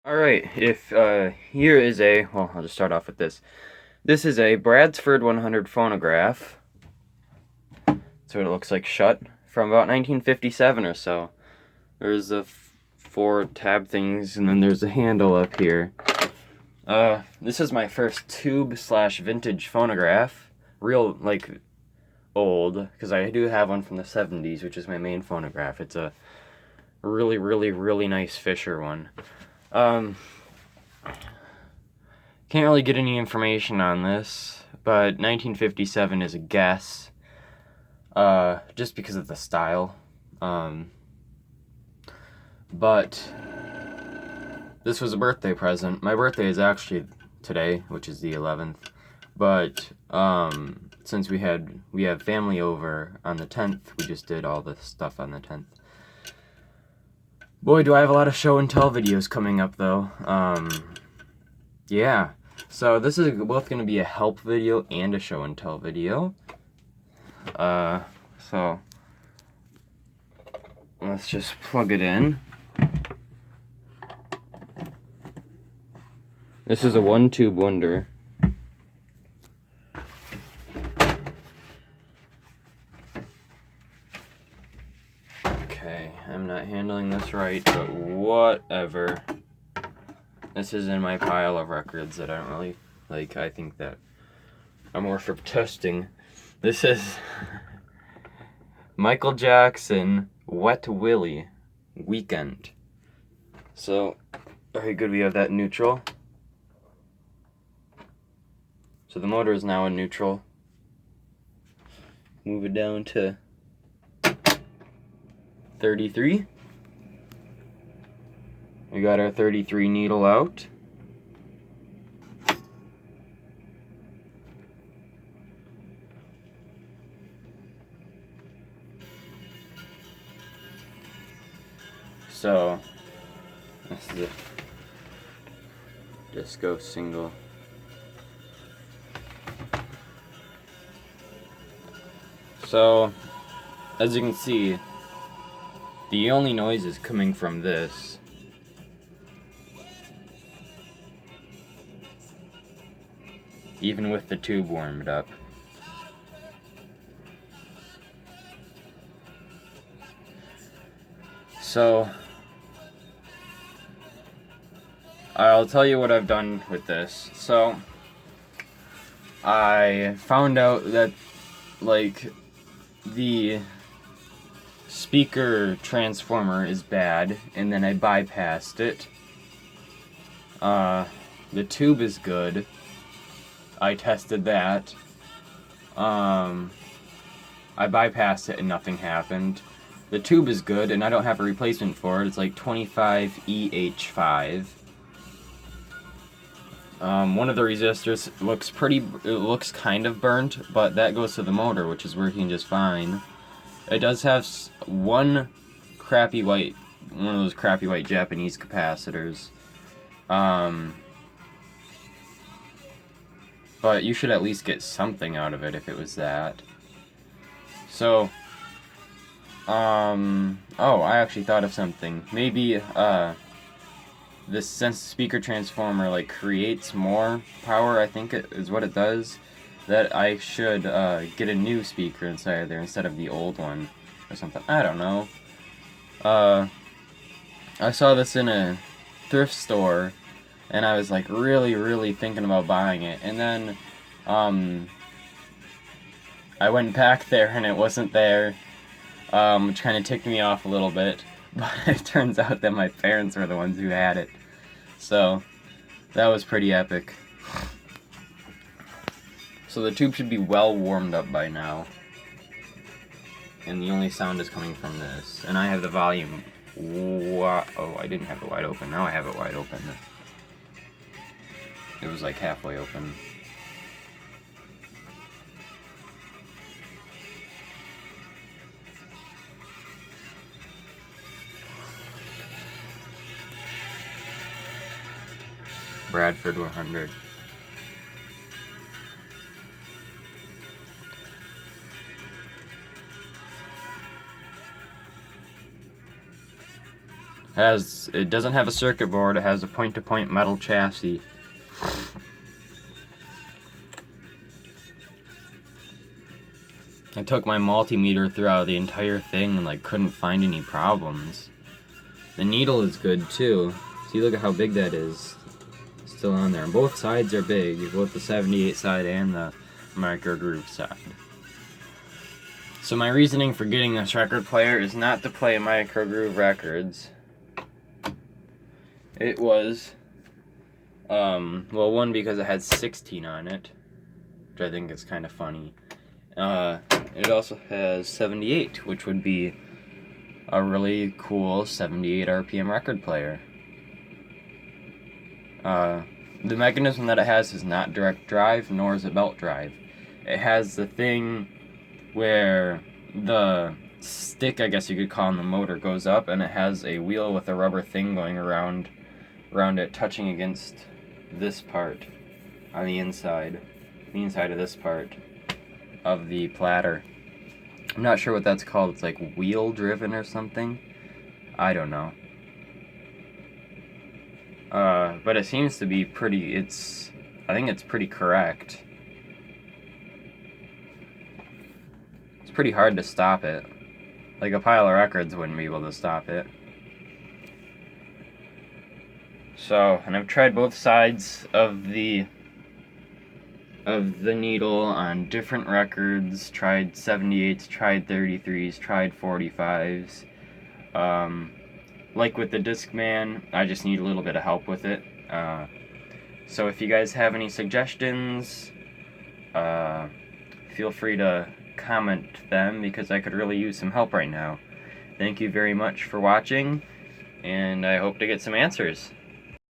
Alright, if here is well, I'll just start off with this. This is a Bradsford 100 phonograph. That's what it looks like shut, from about 1957 or so. There's the four tab things, and then there's a handle up here. This is my first tube/vintage phonograph. Real, like, old, because I do have one from the 70s, which is my main phonograph. It's a really, really, really nice Fisher one. Can't really get any information on this, but 1957 is a guess, just because of the style. But this was a birthday present. My birthday is actually today, which is the 11th, but since we have family over on the 10th, we just did all the stuff on the 10th. Boy, do I have a lot of show and tell videos coming up, though. Yeah. So this is both going to be a help video and a show and tell video. So let's just plug it in. This is a one-tube wonder. Okay, I'm not handling this right, but whatever. This is in my pile of records that I don't really like. I think that are more for testing. This is Michael Jackson, Wet Willie, Weekend. So, very good, we have that neutral. So the motor is now in neutral. Move it down to 33. We got our 33 needle out. So, this is a disco single. So, as you can see, the only noise is coming from this. Even with the tube warmed up. So, I'll tell you what I've done with this. So, I found out that, like, the speaker transformer is bad, and then I bypassed it. The tube is good. I tested that. I bypassed it and nothing happened. The tube is good, and I don't have a replacement for it. It's like 25EH5. One of the resistors looks kind of burnt, but that goes to the motor, which is working just fine. It does have one of those crappy white Japanese capacitors. But you should at least get something out of it if it was that. So, oh, I actually thought of something. Maybe, this sense speaker transformer, like, creates more power, I think it is what it does, that I should, get a new speaker inside there instead of the old one, or something. I don't know. I saw this in a thrift store, and I was, like, really, really thinking about buying it, and then, I went back there, and it wasn't there, which kind of ticked me off a little bit, but it turns out that my parents were the ones who had it, so that was pretty epic. So the tube should be well warmed up by now, and the only sound is coming from this, and I have the volume, oh, I didn't have it wide open, now I have it wide open. It was like halfway open. Bradsford 100. It doesn't have a circuit board, it has a point-to-point metal chassis. I took my multimeter throughout the entire thing and like couldn't find any problems. The needle is good too. See, look at how big that is. Still on there. And both sides are big, both the 78 side and the micro groove side. So my reasoning for getting this record player is not to play micro groove records. It was, well, one, because it had 16 on it, which I think is kind of funny. It also has 78, which would be a really cool 78 RPM record player. The mechanism that it has is not direct drive, nor is it belt drive. It has the thing where the stick, I guess you could call, on the motor goes up, and it has a wheel with a rubber thing going around it, touching against this part on the inside of this part of the platter. I'm not sure what that's called. It's like wheel driven or something. I don't know. But it seems to be pretty, I think it's pretty correct. It's pretty hard to stop it. Like a pile of records wouldn't be able to stop it. So, and I've tried both sides of the needle on different records, tried 78s, tried 33s, tried 45s. Like with the Discman, I just need a little bit of help with it. So if you guys have any suggestions, feel free to comment them, because I could really use some help right now. Thank you very much for watching, and I hope to get some answers.